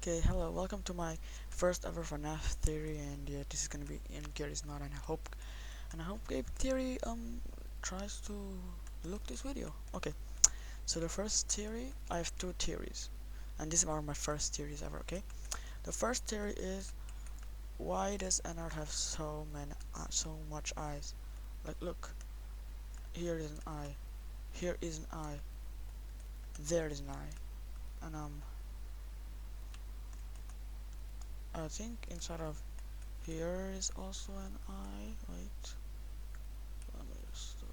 Okay, hello, welcome to my first ever FNAF theory, and yeah, this is gonna be in Gary's Mod, and I hope Gabe Theory tries to look this video. Okay, so the first theory, I have two theories, and these are my first theories ever. Okay, the first theory is, why does ennard have so much eyes? Like, look, here is an eye, here is an eye, there is an eye, and I think inside of here is also an eye. Wait. Let me just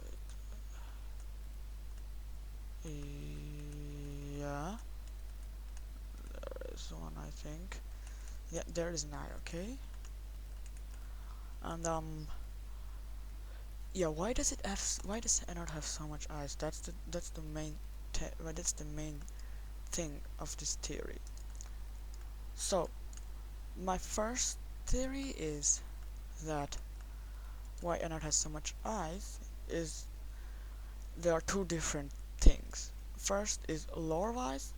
wait. Yeah, there is one, I think. Yeah, there is an eye. Okay. And yeah. Why does ennard have so much eyes? That's the main that's the main thing of this theory. So my first theory is that why ennard has so much eyes is there are two different things. First is lore-wise,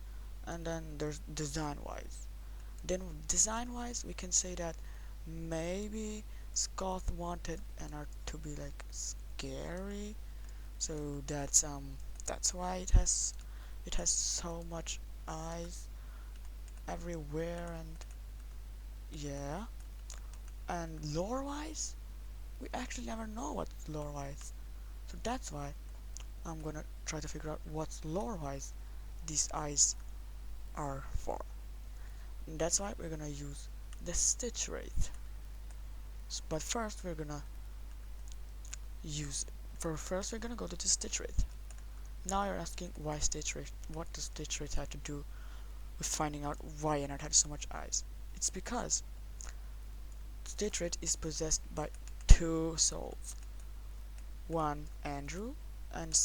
and then there's design-wise. Then design-wise, we can say that maybe Scott wanted ennard to be like scary, so that's why it has so much eyes everywhere, and yeah. And lore-wise, we actually never know what's lore-wise, so that's why I'm gonna try to figure out what's lore-wise these eyes are for. And that's why we're gonna use the stitch rate. But first we're gonna use first we're gonna go to the stitch rate. Now you're asking why stitch rate? What does stitch rate have to do with finding out why ennard had so much eyes? It's because stitch rate is possessed by two souls. One Andrew and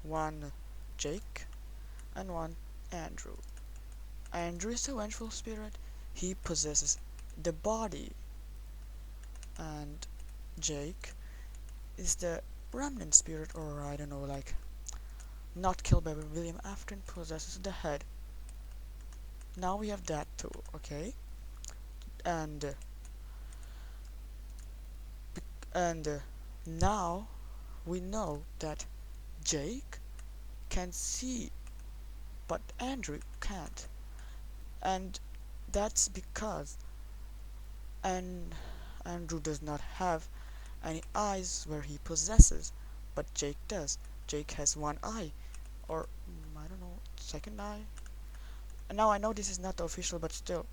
one Jake and one Andrew. Andrew is the vengeful spirit. He possesses the body, and Jake is the remnant spirit, or I don't know, like not killed by William Afton, possesses the head. Now we have that too, okay? And now we know that Jake can see, but Andrew can't, and that's because Andrew does not have any eyes where he possesses, but Jake does. Jake has one eye, or I don't know, second eye. And now I know this is not official, but still,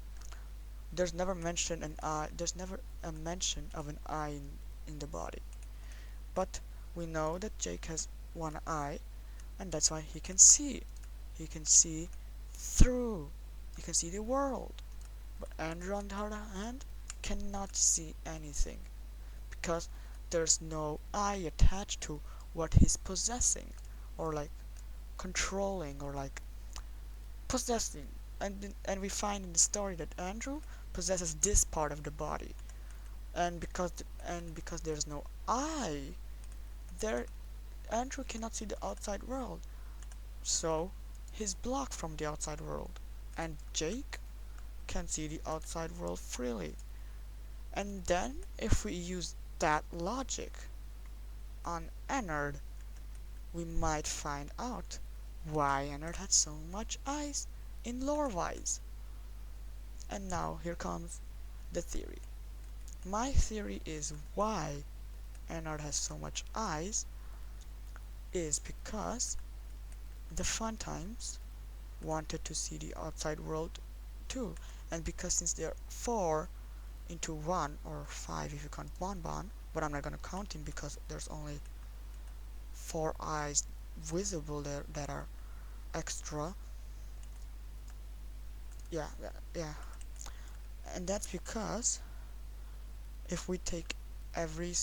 there's never mention an eye. There's never a mention of an eye in the body. But we know that Jake has one eye, and that's why he can see. He can see through. He can see the world. But Andrew, on the other hand, cannot see anything, because there's no eye attached to what he's possessing, or like controlling, or like possessing. And we find in the story that Andrew possesses this part of the body, and because there's no eye there, Andrew cannot see the outside world, so he's blocked from the outside world, and Jake can see the outside world freely. And then if we use that logic on ennard, we might find out why ennard had so much eyes in lore-wise. And now here comes the theory. My theory is why ennard has so much eyes is because the Fun Times wanted to see the outside world too, and because since they're 4 into 1, or 5 if you count Bonbon, but I'm not gonna count him because there's only 4 eyes visible there that are extra. Yeah, yeah. And that's because if we take every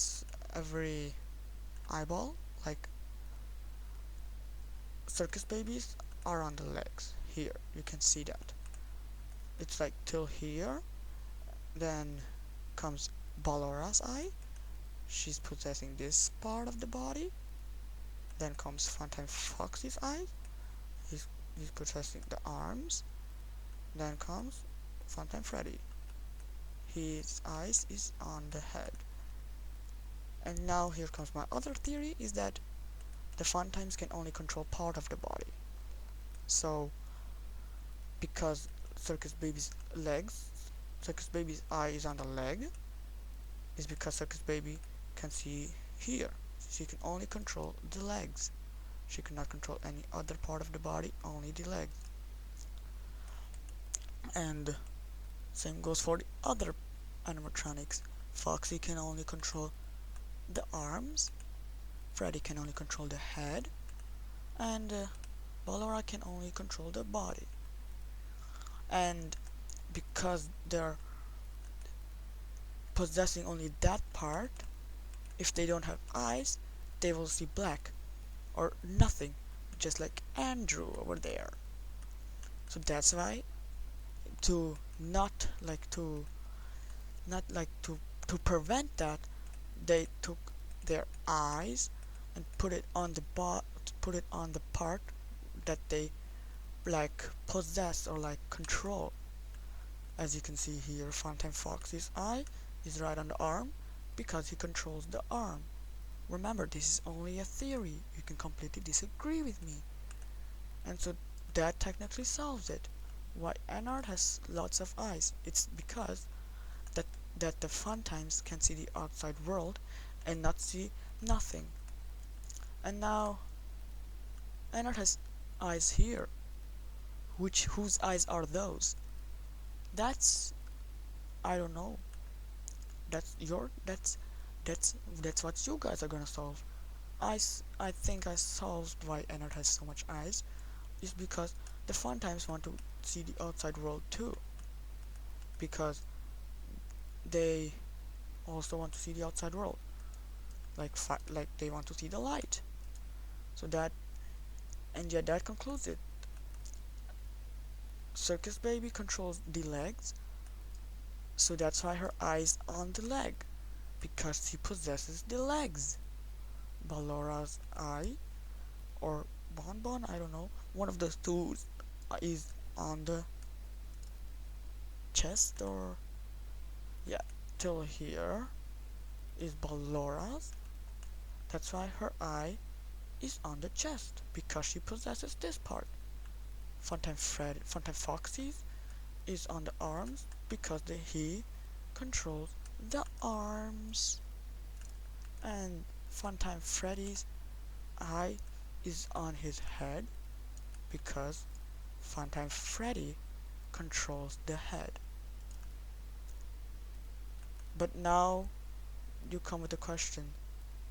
eyeball, like circus babies are on the legs here, you can see that it's like till here. Then comes Ballora's eye, she's possessing this part of the body. Then comes Funtime Foxy's eye, he's possessing the arms. Then comes Funtime Freddy. His eyes is on the head. And now here comes my other theory, is that the Funtimes can only control part of the body. So, because Circus Baby's legs, Circus Baby's eye is on the leg, is because Circus Baby can see here. She can only control the legs. She cannot control any other part of the body, only the legs. And same goes for the other animatronics. Foxy can only control the arms, Freddy can only control the head, and Ballora can only control the body. And because they're possessing only that part, if they don't have eyes, they will see black or nothing, just like Andrew over there. So that's why to not like to to prevent that, they took their eyes and put it on the part that they like possess or like control. As you can see here, Funtime Foxy's eye is right on the arm because he controls the arm. Remember, this is only a theory. You can completely disagree with me. And so that technically solves it. Why ennard has lots of eyes? It's because that the Funtimes can see the outside world and not see nothing. And now ennard has eyes here. Whose eyes are those? That's, I don't know. That's what you guys are gonna solve. I think I solved why ennard has so much eyes is because the Funtimes want to see the outside world too, because they also want to see the outside world, like they want to see the light. So that, and yeah, that concludes it. Circus Baby controls the legs, so that's why her eye's on the leg, because she possesses the legs. Ballora's eye, or Bonbon, I don't know, one of the two is on the chest, or yeah, till here is Ballora's. That's why her eye is on the chest, because she possesses this part. Funtime Foxy's is on the arms because he controls the arms. And Funtime Freddy's eye is on his head because Funtime Freddy controls the head. But now you come with the question,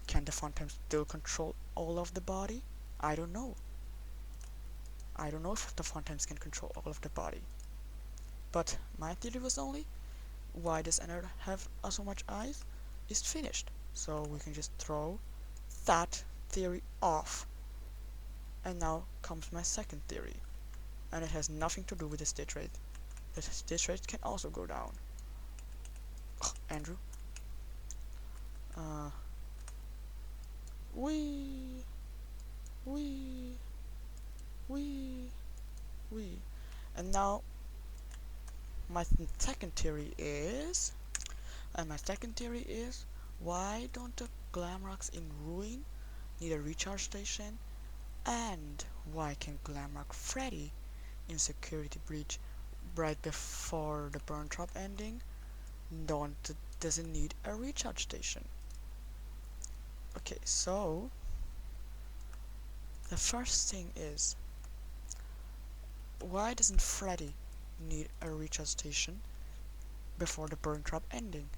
can the Funtime still control all of the body? I don't know. I don't know if the Funtimes can control all of the body. But my theory was only, why does ennard have so much eyes, is finished. So we can just throw that theory off. And now comes my second theory. And it has nothing to do with the stitch rate. The stitch rate can also go down. Andrew. Wee. And now my second theory is, why don't the glamrocks in Ruin need a recharge station, and why can Glamrock Freddy in Security Breach right before the burn trap ending doesn't need a recharge station? Okay, so the first thing is, why doesn't Freddy need a recharge station before the burn trap ending?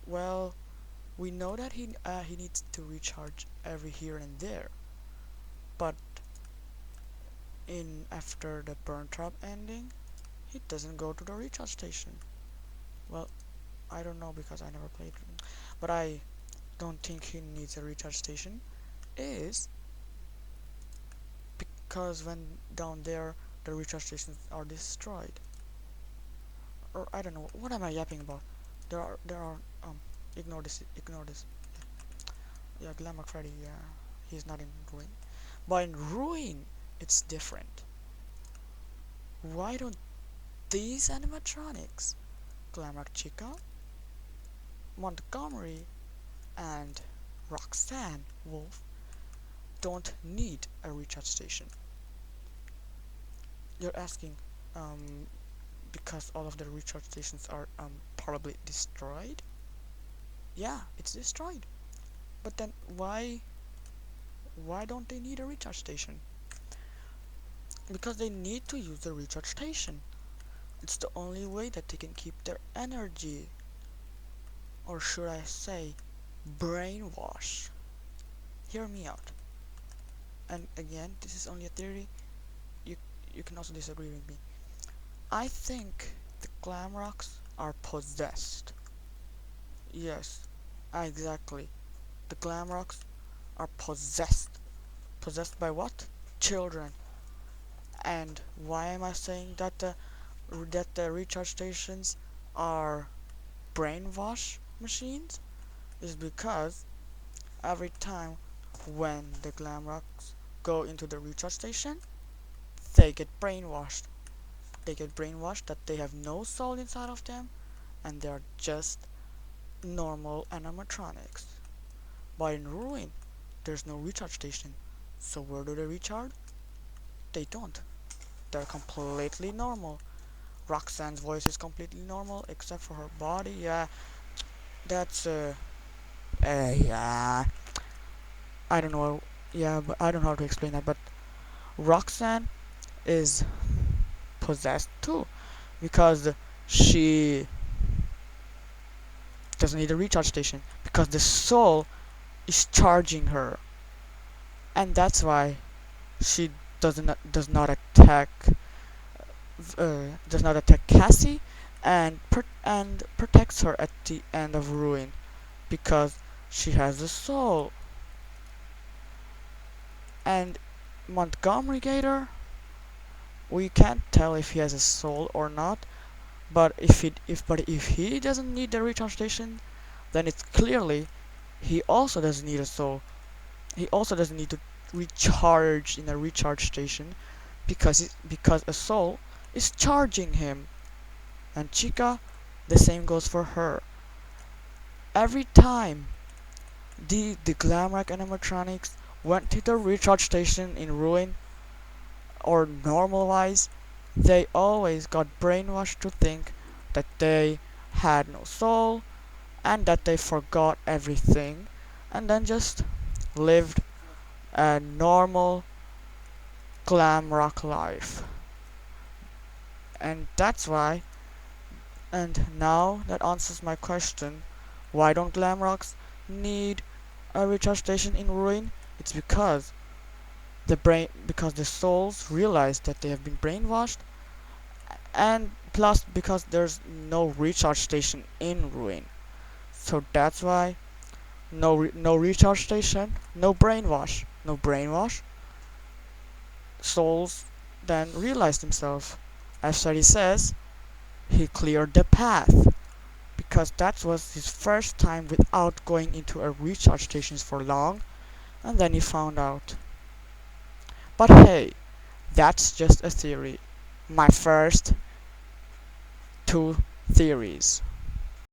Well, we know that he needs to recharge every here and there, but after the burn trap ending, he doesn't go to the recharge station. Well, I don't know because I never played, but I don't think he needs a recharge station, is because when down there the recharge stations are destroyed. Or I don't know, what am I yapping about? There are ignore this. Yeah, Glamour Freddy, yeah, he's not in Ruin. But in Ruin it's different. Why don't these animatronics, Glamrock Chica, Montgomery, and Roxanne Wolf, don't need a recharge station. You're asking, um, because all of the recharge stations are probably destroyed? Yeah, it's destroyed. But then why don't they need a recharge station? Because they need to use the recharge station. It's the only way that they can keep their energy. Or should I say, brainwash. Hear me out. And again, this is only a theory. You you can also disagree with me. I think the glamrocks are possessed. Yes, exactly. The glamrocks are possessed. Possessed by what? Children. And why am I saying that the recharge stations are brainwash machines? Is because every time when the glamrocks go into the recharge station, they get brainwashed. They get brainwashed that they have no soul inside of them and they're just normal animatronics. But in Ruin, there's no recharge station. So where do they recharge? They don't. They're completely normal. Roxanne's voice is completely normal except for her body. Yeah, that's yeah. I don't know. Yeah, but I don't know how to explain that. But Roxanne is possessed too because she doesn't need a recharge station because the soul is charging her, and that's why she does not attack Cassie and protects her at the end of Ruin because she has a soul. And Montgomery Gator, we can't tell if he has a soul or not, but if he doesn't need the recharge station, then it's clearly he also doesn't need a soul. He also doesn't need to recharge in a recharge station because a soul is charging him. And Chica, the same goes for her. Every time the Glamrock animatronics went to the recharge station in Ruin or normal wise, they always got brainwashed to think that they had no soul and that they forgot everything and then just lived a normal glam rock life. And that's why, and now that answers my question, why don't glam rocks need a recharge station in Ruin? It's because the souls realize that they have been brainwashed, and plus because there's no recharge station in Ruin. So that's why no recharge station, no brainwash. No brainwash. Souls then realize themselves. As Shari says, he cleared the path because that was his first time without going into a recharge stations for long, and then he found out. But hey, that's just a theory. My first two theories.